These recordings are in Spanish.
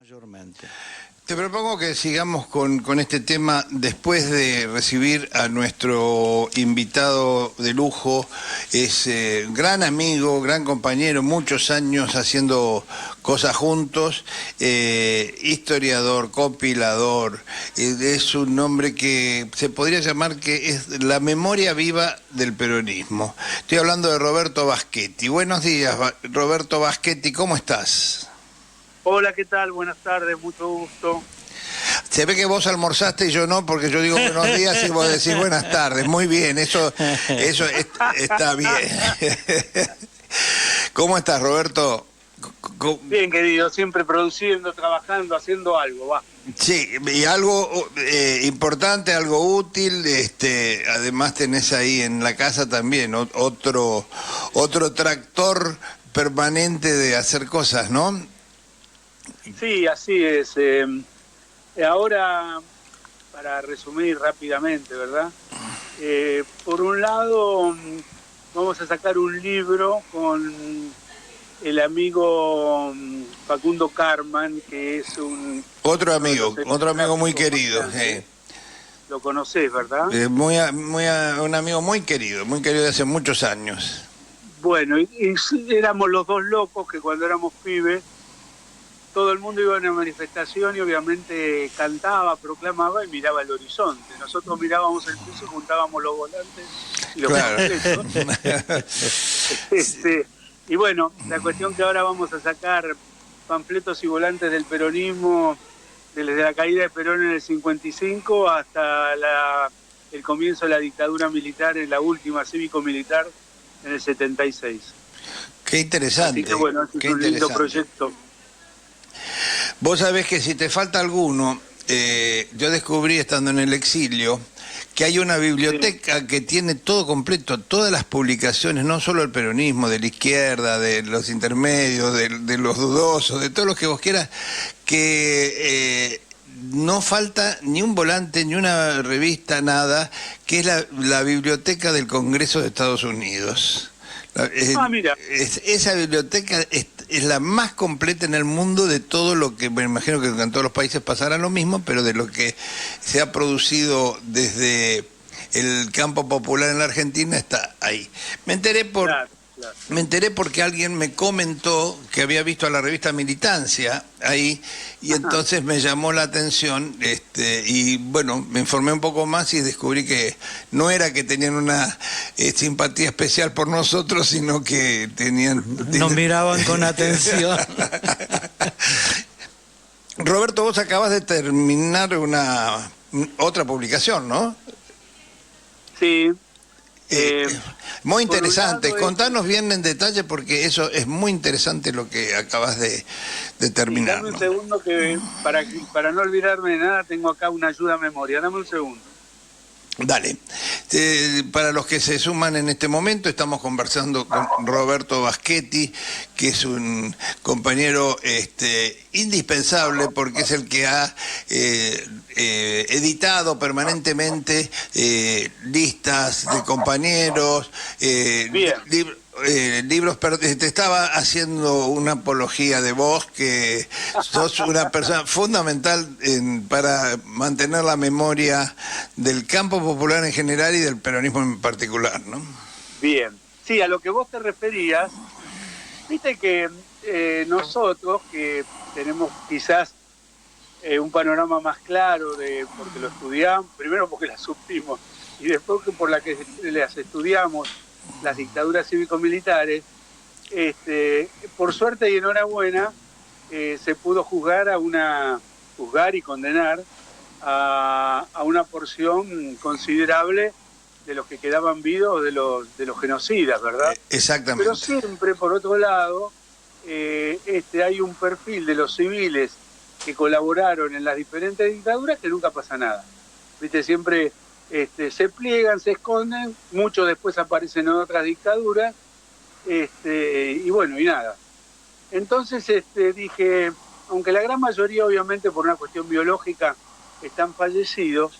Mayormente. Te propongo que sigamos con este tema después de recibir a nuestro invitado de lujo. Es gran amigo, gran compañero, muchos años haciendo cosas juntos, historiador, compilador. Es un hombre que se podría llamar que es la memoria viva del peronismo. Estoy hablando de Roberto Baschetti. Buenos días, Roberto Baschetti, ¿cómo estás? Hola, ¿qué tal? Buenas tardes, mucho gusto. Se ve que vos almorzaste y yo no, porque yo digo buenos días y vos decís buenas tardes. Muy bien, eso está bien. ¿Cómo estás, Roberto? Bien, querido, siempre produciendo, trabajando, haciendo algo, va. Sí, y algo importante, algo útil, además tenés ahí en la casa también otro tractor permanente de hacer cosas, ¿no? Sí, así es. Ahora, para resumir rápidamente, ¿verdad? Por un lado, vamos a sacar un libro con el amigo Facundo Carman, que es un... Otro amigo muy querido. Lo conocés, ¿verdad? Un amigo muy querido de hace muchos años. Bueno, y éramos los dos locos que cuando éramos pibes, todo el mundo iba a una manifestación y obviamente cantaba, proclamaba y miraba el horizonte. Nosotros mirábamos el piso y juntábamos los volantes y los panfletos. Y bueno, la cuestión que ahora vamos a sacar panfletos y volantes del peronismo desde la caída de Perón en el 55 hasta el comienzo de la dictadura militar, en la última cívico-militar en el 76. Qué interesante. Así que bueno, es un lindo proyecto. Vos sabés que si te falta alguno, yo descubrí estando en el exilio que hay una biblioteca que tiene todo completo, todas las publicaciones, no solo el peronismo, de la izquierda, de los intermedios, de los dudosos, de todos los que vos quieras, que no falta ni un volante, ni una revista, nada, que es la biblioteca del Congreso de Estados Unidos. Mira. Esa biblioteca es la más completa en el mundo de todo lo que, me imagino que en todos los países pasará lo mismo, pero de lo que se ha producido desde el campo popular en la Argentina está ahí. Me enteré porque alguien me comentó que había visto a la revista Militancia ahí y entonces me llamó la atención y bueno, me informé un poco más y descubrí que no era que tenían una simpatía especial por nosotros, sino que nos miraban con atención. Roberto, vos acabas de terminar otra publicación, ¿no? Sí. Muy interesante. Contanos bien en detalle porque eso es muy interesante lo que acabas de terminar. Dame un segundo que para no olvidarme de nada tengo acá una ayuda a memoria. Dame un segundo. Dale. Para los que se suman en este momento, estamos conversando con Roberto Baschetti, que es un compañero indispensable porque es el que ha editado permanentemente listas de compañeros, libros. Te estaba haciendo una apología de vos, que sos una persona fundamental para mantener la memoria del campo popular en general y del peronismo en particular, ¿no? Bien. Sí, a lo que vos te referías, viste que nosotros que tenemos quizás un panorama más claro porque lo estudiamos, primero porque las supimos y después que por la que las estudiamos, las dictaduras cívico-militares, por suerte y enhorabuena, se pudo juzgar y condenar a una porción considerable de los que quedaban vivos de los genocidas, ¿verdad? Exactamente. Pero siempre, por otro lado, hay un perfil de los civiles que colaboraron en las diferentes dictaduras que nunca pasa nada. ¿Viste? Siempre se pliegan, se esconden, muchos después aparecen en otras dictaduras, y bueno, y nada. Entonces dije, aunque la gran mayoría obviamente por una cuestión biológica están fallecidos,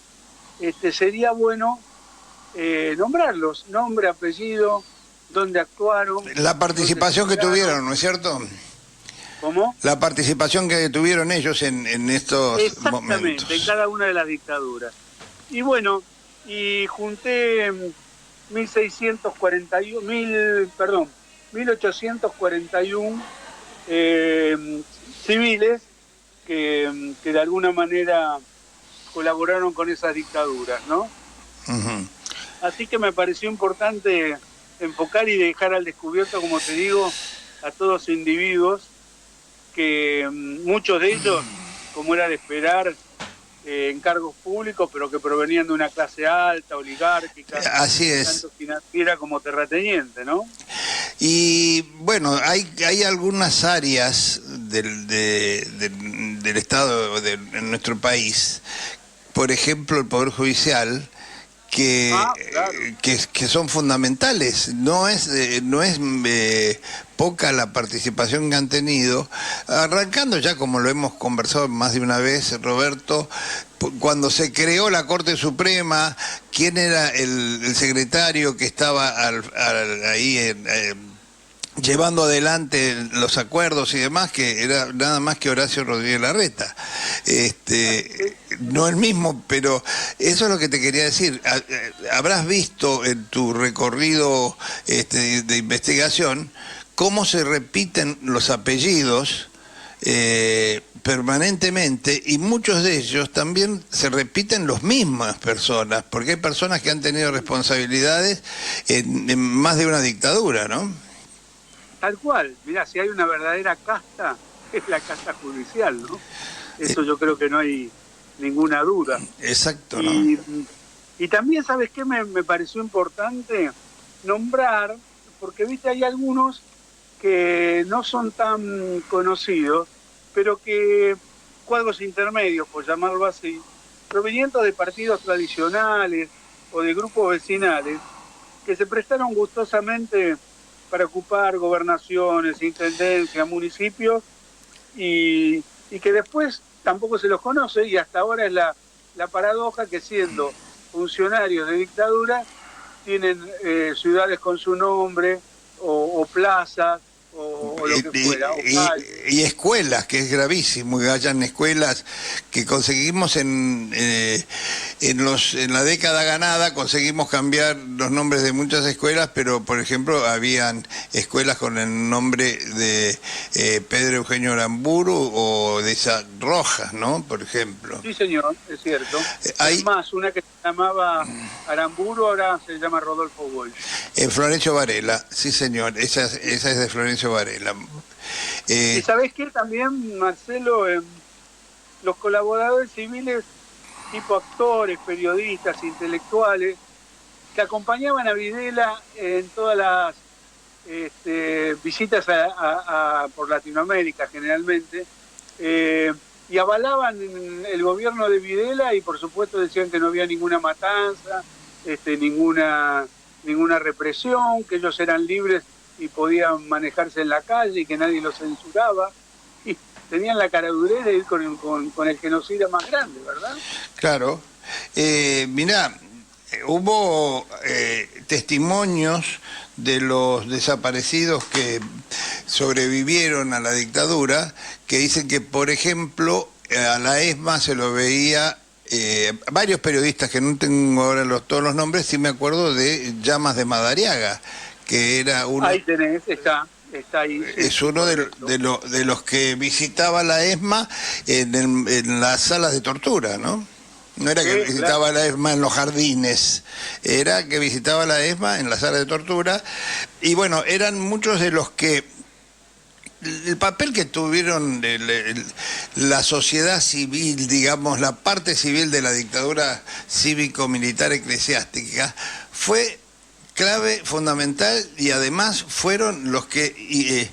sería bueno nombrarlos, nombre, apellido, dónde actuaron. La participación que tuvieron, ¿no es cierto? ¿Cómo? La participación que tuvieron ellos en estos Exactamente, momentos. en cada una de las dictaduras. Y bueno, y junté 1841 civiles que de alguna manera colaboraron con esas dictaduras, ¿no? Ujú. Así que me pareció importante enfocar y dejar al descubierto, como te digo, a todos los individuos que muchos de ellos, como era de esperar, en cargos públicos, pero que provenían de una clase alta, oligárquica, Así es. tanto financiera como terrateniente, ¿no? Y bueno, hay algunas áreas del Estado en nuestro país, por ejemplo el Poder Judicial, Claro. que son fundamentales. No es poca la participación que han tenido, arrancando ya, como lo hemos conversado más de una vez, Roberto, cuando se creó la Corte Suprema, quién era el secretario que estaba ahí llevando adelante los acuerdos y demás, que era nada más que Horacio Rodríguez Larreta. No el mismo, pero eso es lo que te quería decir. Habrás visto en tu recorrido de investigación cómo se repiten los apellidos permanentemente, y muchos de ellos también se repiten las mismas personas, porque hay personas que han tenido responsabilidades en más de una dictadura, ¿no? Tal cual. Mirá, si hay una verdadera casta, es la casta judicial, ¿no? Eso yo creo que no hay ninguna duda. Exacto, ¿no? Y también, ¿sabes qué? Me pareció importante nombrar, porque, viste, hay algunos que no son tan conocidos, pero que cuadros intermedios, por llamarlo así, provenientes de partidos tradicionales o de grupos vecinales, que se prestaron gustosamente para ocupar gobernaciones, intendencias, municipios, y que después tampoco se los conoce, y hasta ahora es la paradoja que, siendo funcionarios de dictadura, tienen ciudades con su nombre, o plazas, o lo que fuera. Y escuelas, que es gravísimo que hayan escuelas que conseguimos en la década ganada, conseguimos cambiar los nombres de muchas escuelas, pero por ejemplo habían escuelas con el nombre de Pedro Eugenio Aramburu o de Isaac Rojas, ¿no? Por ejemplo. Sí, señor, es cierto. Hay... Es más, una que se llamaba Aramburu ahora se llama Rodolfo Bosch. Florencio Varela, sí señor, esa es de Florencio Varela. Y sabés que también, Marcelo, los colaboradores civiles, tipo actores, periodistas, intelectuales, que acompañaban a Videla en todas las visitas por Latinoamérica generalmente, y avalaban el gobierno de Videla, y por supuesto decían que no había ninguna matanza, ninguna represión, que ellos eran libres y podían manejarse en la calle y que nadie los censuraba, y tenían la caradurez de ir con el genocida más grande, ¿verdad? Claro. Mirá, hubo testimonios de los desaparecidos que sobrevivieron a la dictadura, que dicen que, por ejemplo, a la ESMA se lo veía... varios periodistas, que no tengo ahora todos los nombres, sí me acuerdo de Llamas de Madariaga, que era uno... Ahí tenés, está ahí. Sí, es uno de los que visitaba la ESMA en las salas de tortura, ¿no? No era que visitaba la ESMA en los jardines, era que visitaba la ESMA en la sala de tortura. Y bueno, eran muchos de los que... El papel que tuvieron la sociedad civil, digamos, la parte civil de la dictadura cívico-militar eclesiástica, fue clave, fundamental, y además fueron los que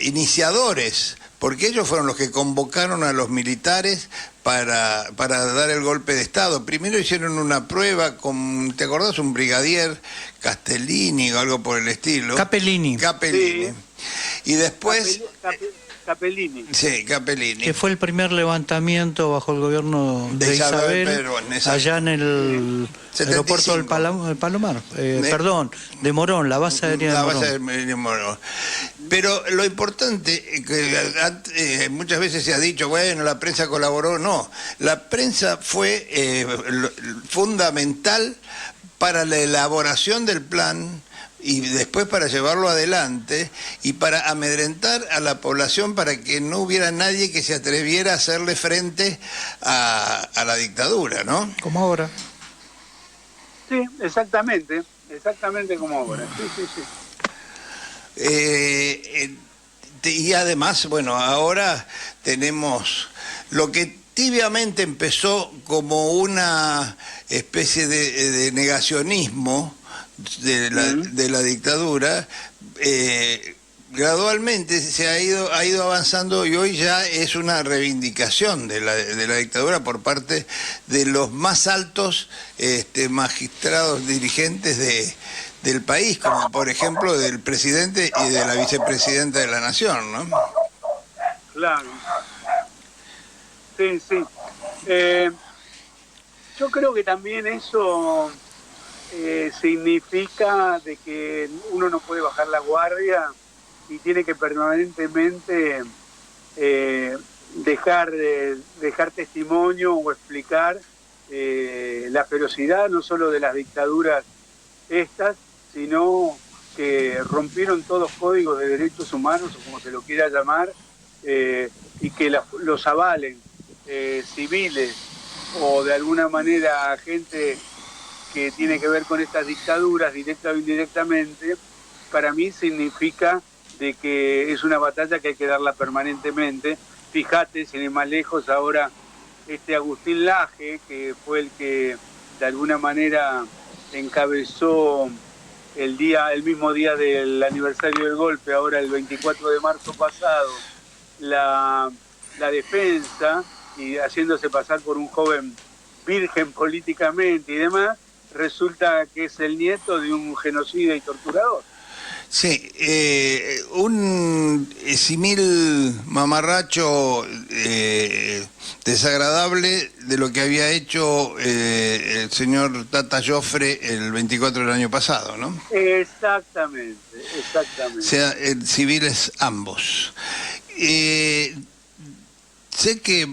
iniciadores, porque ellos fueron los que convocaron a los militares para dar el golpe de Estado. Primero hicieron una prueba con, ¿te acordás? Un brigadier Castellini o algo por el estilo. Capellini. Sí. Y después... Capellini. Sí, Capellini. Que fue el primer levantamiento bajo el gobierno de Isabel Perón, allá en el aeropuerto del Palomar. Perdón, de Morón, la base aérea de Morón. La base de Morón. Pero lo importante, que muchas veces se ha dicho, bueno, la prensa colaboró. No, la prensa fue fundamental para la elaboración del plan y después para llevarlo adelante y para amedrentar a la población para que no hubiera nadie que se atreviera a hacerle frente a la dictadura, ¿no? Como ahora. Sí, exactamente como ahora. Sí. Y además, bueno, ahora tenemos lo que tibiamente empezó como una especie de negacionismo de la dictadura, gradualmente se ha ido avanzando y hoy ya es una reivindicación de la dictadura por parte de los más altos magistrados dirigentes del país, como por ejemplo del presidente y de la vicepresidenta de la Nación, ¿no? Claro. Sí. Yo creo que también eso significa de que uno no puede bajar la guardia y tiene que permanentemente dejar testimonio o explicar la ferocidad no solo de las dictaduras estas, sino que rompieron todos códigos de derechos humanos, o como se lo quiera llamar, y que los avalen civiles o de alguna manera gente que tiene que ver con estas dictaduras, directa o indirectamente, para mí significa de que es una batalla que hay que darla permanentemente. Fíjate, sin ir más lejos, ahora Agustín Laje, que fue el que de alguna manera encabezó el mismo día del aniversario del golpe, ahora el 24 de marzo pasado, la defensa, y haciéndose pasar por un joven virgen políticamente y demás, resulta que es el nieto de un genocida y torturador. Sí, un simil mamarracho desagradable de lo que había hecho el señor Tata Joffre el 24 del año pasado, ¿no? Exactamente. O sea, civiles ambos. Sé que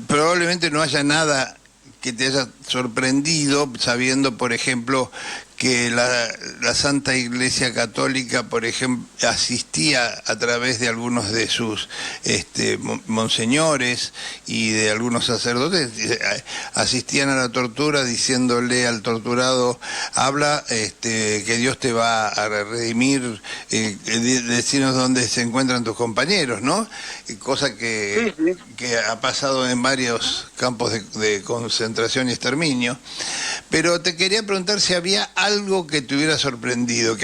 probablemente no haya nada que te haya sorprendido, sabiendo, por ejemplo, que la Santa Iglesia Católica, por ejemplo, asistía a través de algunos de sus monseñores y de algunos sacerdotes, asistían a la tortura diciéndole al torturado, habla, que Dios te va a redimir, decinos dónde se encuentran tus compañeros, ¿no? Cosa que ha pasado en varios campos de concentración y exterminio. Pero te quería preguntar si había algo que te hubiera sorprendido,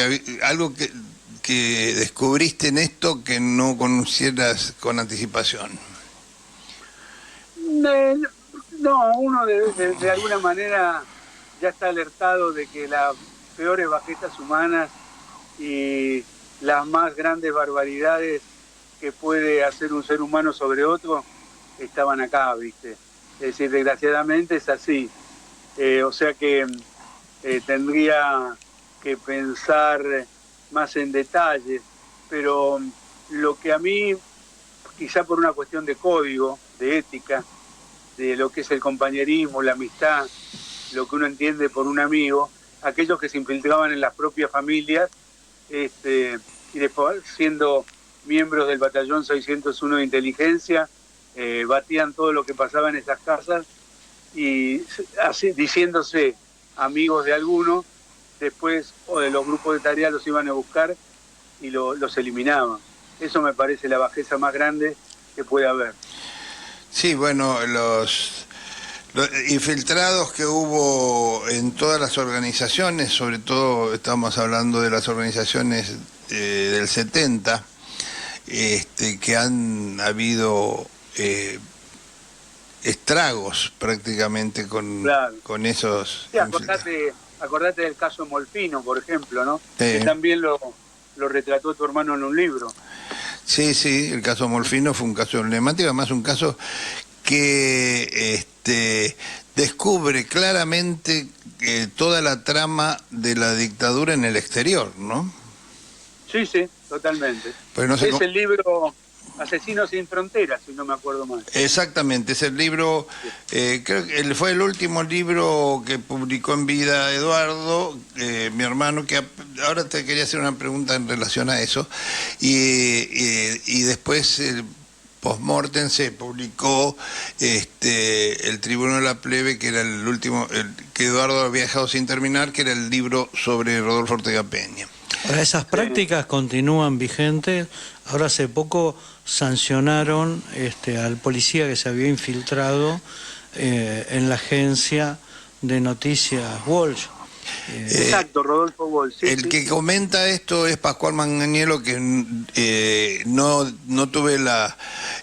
algo que descubriste en esto que no conocieras con anticipación. No, uno de alguna manera ya está alertado de que las peores bajezas humanas y las más grandes barbaridades que puede hacer un ser humano sobre otro estaban acá, ¿viste? Es decir, desgraciadamente es así. O sea que tendría que pensar más en detalle, pero lo que a mí, quizá por una cuestión de código, de ética, de lo que es el compañerismo, la amistad, lo que uno entiende por un amigo, aquellos que se infiltraban en las propias familias, y después siendo miembros del batallón 601 de inteligencia, batían todo lo que pasaba en esas casas y así, diciéndose amigos de alguno, después o de los grupos de tarea los iban a buscar y los eliminaban. Eso me parece la bajeza más grande que puede haber. Sí, bueno, los infiltrados que hubo en todas las organizaciones, sobre todo estamos hablando de las organizaciones del 70, que han habido estragos prácticamente con esos... Sí, acordate del caso Molfino, por ejemplo, ¿no? Sí. Que también lo retrató tu hermano en un libro. Sí, sí, el caso Molfino fue un caso emblemático, además un caso que descubre claramente toda la trama de la dictadura en el exterior, ¿no? Sí, sí, totalmente. Pues no sé es el libro Asesinos sin Fronteras, si no me acuerdo mal. Exactamente, es el libro, creo que fue el último libro que publicó en vida Eduardo, mi hermano, que ahora te quería hacer una pregunta en relación a eso, y después post-mortem se publicó el Tribuno de la Plebe, que era el último, que Eduardo había dejado sin terminar, que era el libro sobre Rodolfo Ortega Peña. Ahora, esas prácticas continúan vigentes. Ahora hace poco sancionaron al policía que se había infiltrado en la agencia de noticias Walsh. Exacto, Rodolfo Walsh. Sí, el que comenta esto es Pascual Manganiello, que no tuve la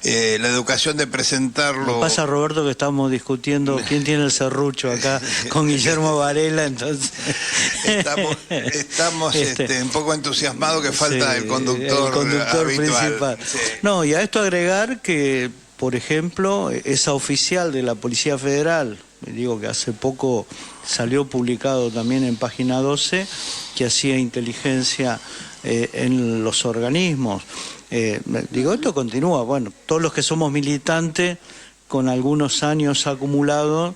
educación de presentarlo. Me pasa, Roberto, que estamos discutiendo quién tiene el serrucho acá con Guillermo Varela, entonces estamos un poco entusiasmados que falta el conductor habitual. Principal. Sí. No, y a esto agregar que, por ejemplo, esa oficial de la Policía Federal, digo que hace poco salió publicado también en Página 12, que hacía inteligencia en los organismos. Esto continúa. Bueno, todos los que somos militantes, con algunos años acumulados,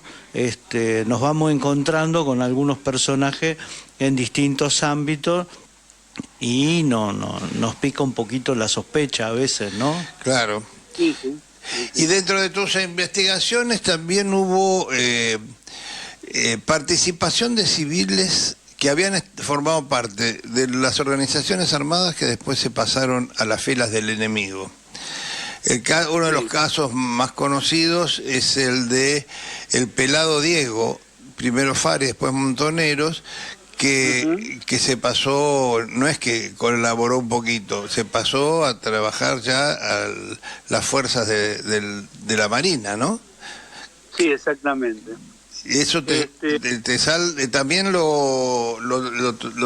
nos vamos encontrando con algunos personajes en distintos ámbitos y nos pica un poquito la sospecha a veces, ¿no? Claro. Sí, sí. Y dentro de tus investigaciones también hubo participación de civiles que habían formado parte de las organizaciones armadas que después se pasaron a las filas del enemigo. Uno de los casos más conocidos es el de el pelado Diego, primero Fari, después Montoneros, que se pasó, no es que colaboró un poquito, se pasó a trabajar ya a las fuerzas de la Marina, ¿no? Sí, exactamente. ¿Y eso también lo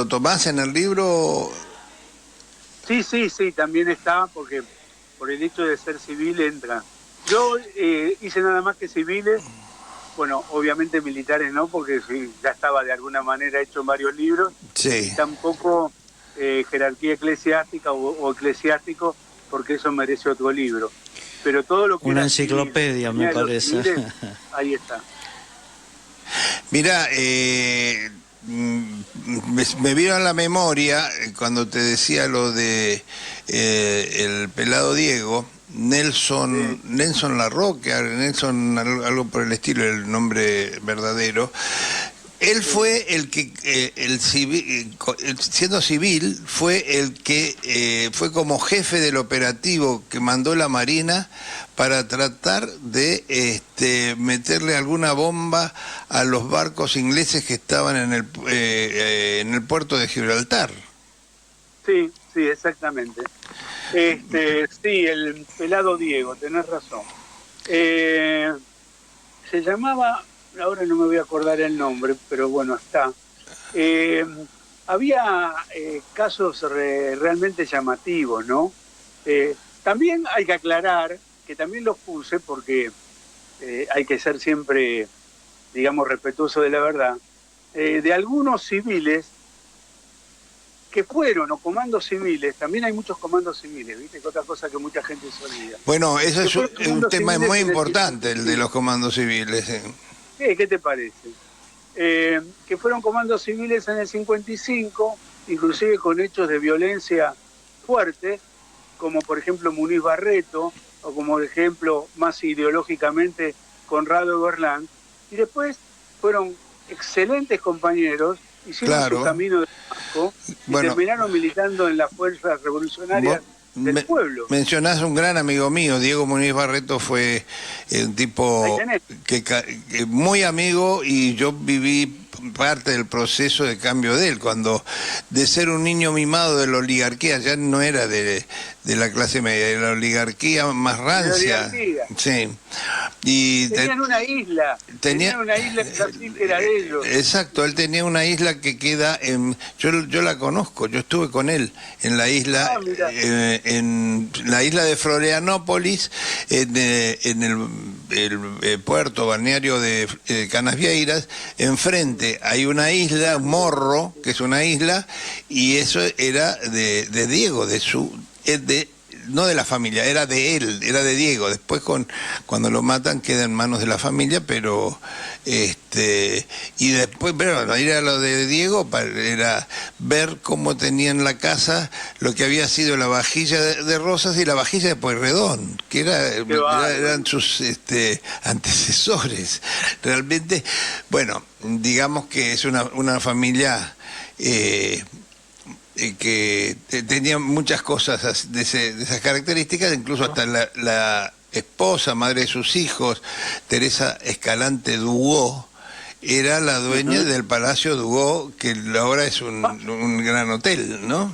tomás en el libro? Sí, también está, porque por el hecho de ser civil entra. Yo hice nada más que civiles. Bueno, obviamente militares no, porque ya estaba de alguna manera hecho en varios libros. Sí. Tampoco jerarquía eclesiástica o eclesiástico, porque eso merece otro libro. Pero todo lo que una enciclopedia, me parece. Civiles, ahí está. Mirá, me vino a la memoria cuando te decía lo de el pelado Diego. Nelson Larroque, Nelson algo por el estilo, el nombre verdadero. Él fue el que, siendo civil, fue el que fue como jefe del operativo que mandó la Marina para tratar de meterle alguna bomba a los barcos ingleses que estaban en el puerto de Gibraltar. Sí, exactamente. Sí, el pelado Diego, tenés razón. Se llamaba, ahora no me voy a acordar el nombre, pero bueno, está. Había casos realmente llamativos, ¿no? También hay que aclarar, que también los puse porque hay que ser siempre, digamos, respetuoso de la verdad, de algunos civiles que fueron, o comandos civiles, también hay muchos comandos civiles, ¿viste? Que otra cosa que mucha gente se olvida. Bueno, eso es un tema muy importante, el de los comandos civiles. ¿Qué te parece? Que fueron comandos civiles en el 55, inclusive con hechos de violencia fuertes, como por ejemplo Muniz Barreto, o como ejemplo más ideológicamente Conrado Gorlán, y después fueron excelentes compañeros, hicieron su camino de Damasco y terminaron militando en las fuerzas revolucionarias del pueblo. Mencionás un gran amigo mío, Diego Muniz Barreto, fue un tipo que muy amigo, y yo viví parte del proceso de cambio de él, cuando de ser un niño mimado de la oligarquía, ya no era de la clase media, de la oligarquía más rancia. Sí. Y tenían una isla así que era de ellos. Exacto, él tenía una isla que queda en... Yo la conozco, yo estuve con él en la isla, en la isla de Florianópolis, en el puerto balneario de Canasvieiras. Enfrente hay una isla, Morro, que es una isla, y eso era de Diego, no de la familia, era de él, era de Diego. Después cuando lo matan queda en manos de la familia, pero y después, pero ir a lo de Diego era ver cómo tenían la casa, lo que había sido la vajilla de Rosas y la vajilla de Pueyrredón, que eran sus antecesores. Realmente, bueno, digamos que es una familia que tenía muchas cosas de esas características, incluso hasta la esposa, madre de sus hijos, Teresa Escalante Dugó, era la dueña del Palacio Dugó, que ahora es un gran hotel, ¿no?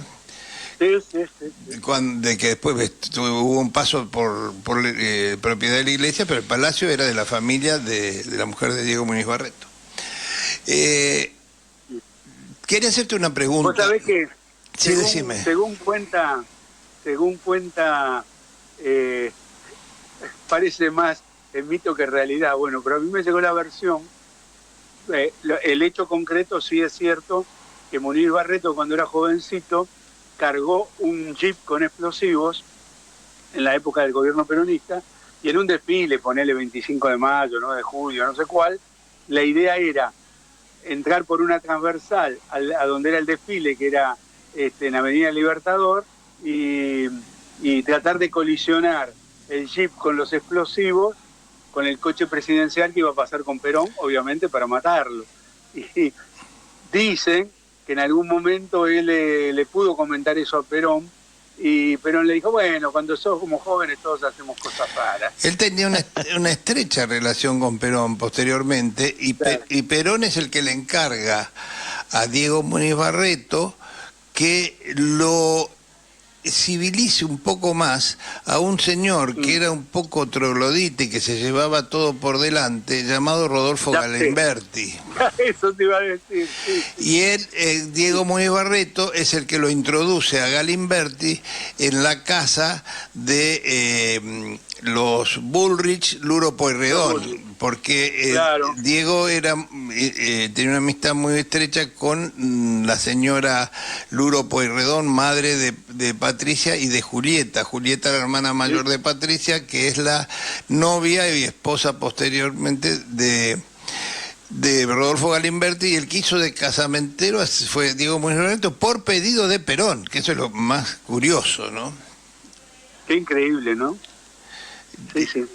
Sí. De que después hubo un paso por propiedad de la iglesia, pero el palacio era de la familia de la mujer de Diego Muñiz Barreto. Quería hacerte una pregunta. ¿Vos sabés que sí, decime. Según cuenta, parece más mito que realidad. Bueno, pero a mí me llegó la versión. El hecho concreto sí es cierto que Muñiz Barreto, cuando era jovencito, cargó un jeep con explosivos en la época del gobierno peronista, y en un desfile, ponele 25 de mayo, 9 de julio, no sé cuál, la idea era entrar por una transversal a donde era el desfile, que era en Avenida Libertador, y tratar de colisionar el jeep con los explosivos con el coche presidencial que iba a pasar con Perón, obviamente para matarlo. Y dicen que en algún momento él le pudo comentar eso a Perón, y Perón le dijo, bueno, cuando somos jóvenes todos hacemos cosas raras. Él tenía una estrecha relación con Perón posteriormente, y Perón es el que le encarga a Diego Muñiz Barreto que lo civilice un poco más a un señor que era un poco troglodita y que se llevaba todo por delante, llamado Rodolfo Galimberti. Eso te iba a decir. Sí. Y él, Diego Muñiz Barreto, es el que lo introduce a Galimberti en la casa de los Bullrich, Luro Pueyrredón, porque claro, Diego tenía una amistad muy estrecha con la señora Luro Pueyrredón, madre de Patricia y de Julieta. Julieta, la hermana mayor de Patricia, que es la novia y esposa posteriormente de Rodolfo Galimberti, y el que hizo de casamentero fue Diego Muñiz Barreto por pedido de Perón, que eso es lo más curioso, ¿no? Qué increíble, ¿no? Sí.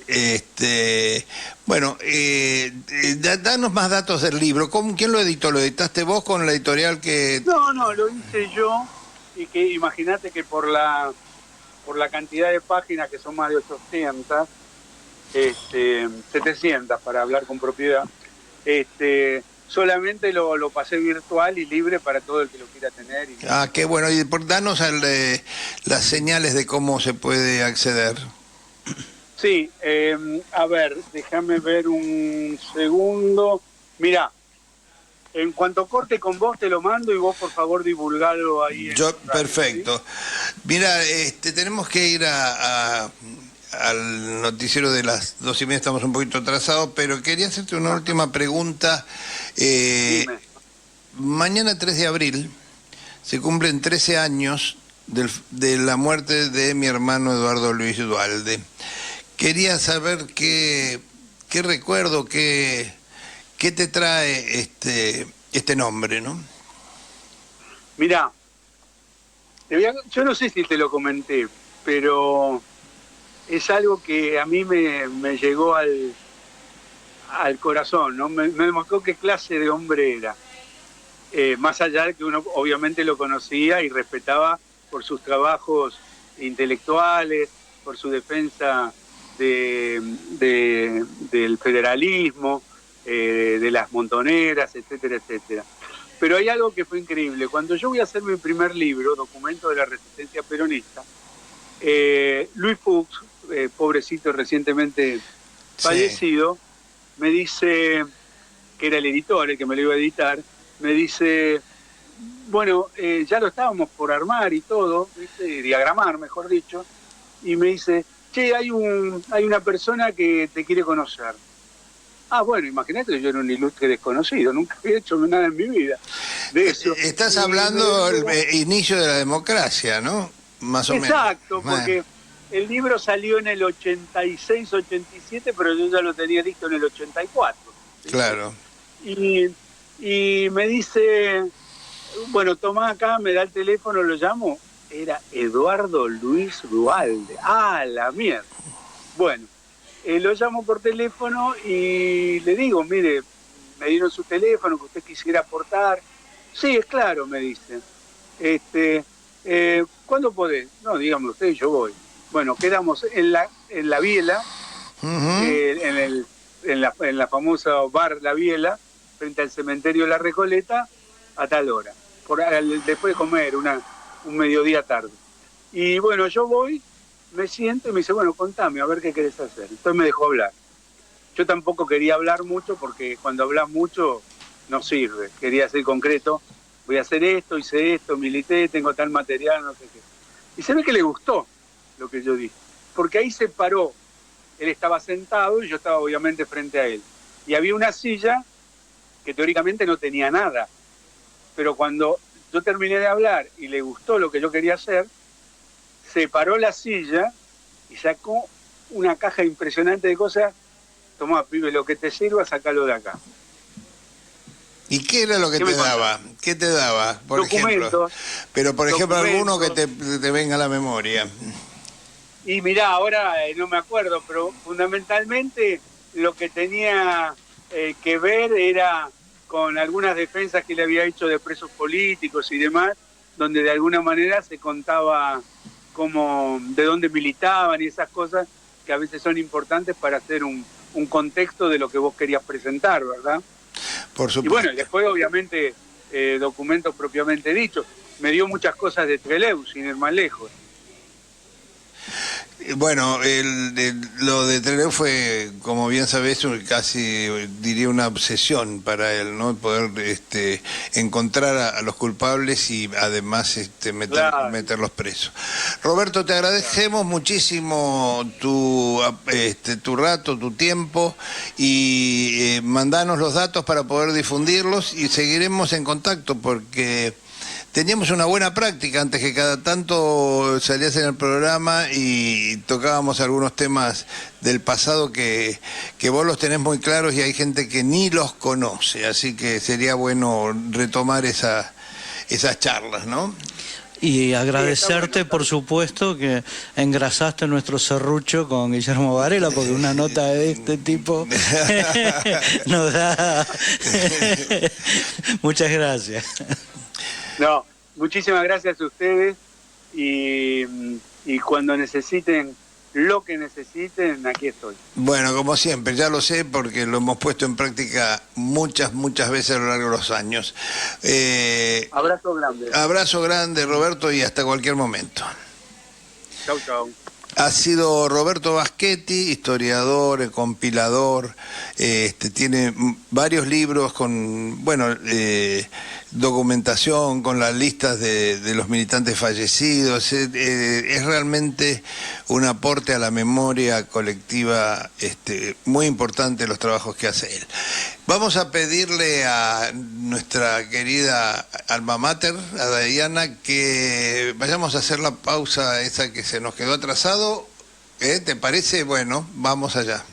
Bueno, danos más datos del libro. ¿Quién lo editó? ¿Lo editaste vos con la editorial que...? No, lo hice yo, y que imagínate que por la cantidad de páginas, que son más de 800, 700 para hablar con propiedad, solamente lo pasé virtual y libre para todo el que lo quiera tener. Qué bueno. Y danos las señales de cómo se puede acceder. Sí, a ver, déjame ver un segundo. Mirá, en cuanto corte con vos te lo mando, y vos por favor divulgalo ahí. Perfecto. ¿Sí? Mira, tenemos que ir al noticiero de las 2:30, estamos un poquito atrasados, pero quería hacerte una última pregunta. Mañana 3 de abril se cumplen 13 años de la muerte de mi hermano Eduardo Luis Duhalde. Quería saber qué recuerdo, qué te trae este nombre, ¿no? Mirá, yo no sé si te lo comenté, pero es algo que a mí me llegó al corazón, ¿no? Me demostró qué clase de hombre era. Más allá de que uno obviamente lo conocía y respetaba por sus trabajos intelectuales, por su defensa del federalismo, de las montoneras, etcétera, etcétera. Pero hay algo que fue increíble. Cuando yo voy a hacer mi primer libro, Documento de la Resistencia Peronista, Luis Fuchs, pobrecito, recientemente fallecido, me dice, que era el editor, el que me lo iba a editar, me dice, bueno, ya lo estábamos por armar y todo, ¿viste? Diagramar, mejor dicho, y me dice, che, hay una persona que te quiere conocer. Ah, bueno, imagínate que yo era un ilustre desconocido, nunca había hecho nada en mi vida de eso. Estás hablando del inicio de la democracia, ¿no? Más o menos. Exacto, porque el libro salió en el 86, 87, pero yo ya lo tenía listo en el 84. ¿sí? Claro. Y me dice, bueno, toma acá, me da el teléfono, lo llamo. Era Eduardo Luis Duhalde. ¡Ah, la mierda! Bueno, lo llamo por teléfono y le digo, mire, me dieron su teléfono, que usted quisiera aportar. Sí, es claro, me dice. ¿Cuándo podés? No, dígame usted y yo voy. Bueno, quedamos en la Biela, en la famosa bar La Biela, frente al cementerio La Recoleta, a tal hora. Después de comer, un mediodía tarde. Y bueno, yo voy, me siento y me dice, bueno, contame, a ver qué querés hacer. Entonces me dejó hablar. Yo tampoco quería hablar mucho porque cuando hablas mucho no sirve. Quería ser concreto. Voy a hacer esto, hice esto, milité, tengo tal material, no sé qué. Y se ve que le gustó lo que yo dije. Porque ahí se paró. Él estaba sentado y yo estaba obviamente frente a él. Y había una silla que teóricamente no tenía nada. Pero cuando yo terminé de hablar y le gustó lo que yo quería hacer, se paró la silla y sacó una caja impresionante de cosas. Tomá, pibe, lo que te sirva, sacalo de acá. ¿Y qué era lo que te daba? ¿Qué te daba, por ejemplo? Pero, por ejemplo, alguno que te venga a la memoria. Y mirá, ahora no me acuerdo, pero fundamentalmente lo que tenía que ver era con algunas defensas que le había hecho de presos políticos y demás, donde de alguna manera se contaba como de dónde militaban y esas cosas que a veces son importantes para hacer un contexto de lo que vos querías presentar, ¿verdad? Por supuesto. Y bueno, después obviamente documentos propiamente dichos. Me dio muchas cosas de Trelew, sin ir más lejos. Bueno, lo de Trelew fue, como bien sabés, casi diría una obsesión para él, ¿no? Poder encontrar a los culpables y además meterlos presos. Roberto, te agradecemos muchísimo tu rato, tu tiempo, y mandanos los datos para poder difundirlos y seguiremos en contacto porque teníamos una buena práctica antes, que cada tanto salías en el programa y tocábamos algunos temas del pasado que vos los tenés muy claros y hay gente que ni los conoce, así que sería bueno retomar esas charlas, ¿no? Y agradecerte, por supuesto, que engrasaste nuestro serrucho con Guillermo Varela, porque una nota de este tipo nos da... Muchas gracias. No, muchísimas gracias a ustedes y cuando necesiten lo que necesiten, aquí estoy. Bueno, como siempre, ya lo sé porque lo hemos puesto en práctica muchas veces a lo largo de los años. Abrazo grande. Abrazo grande, Roberto, y hasta cualquier momento. Chau, chau. Ha sido Roberto Baschetti, historiador, compilador, tiene varios libros con, documentación, con las listas de los militantes fallecidos. Es realmente un aporte a la memoria colectiva muy importante los trabajos que hace él. Vamos a pedirle a nuestra querida alma mater, a Diana, que vayamos a hacer la pausa esa que se nos quedó atrasado. ¿Te parece? Bueno, vamos allá.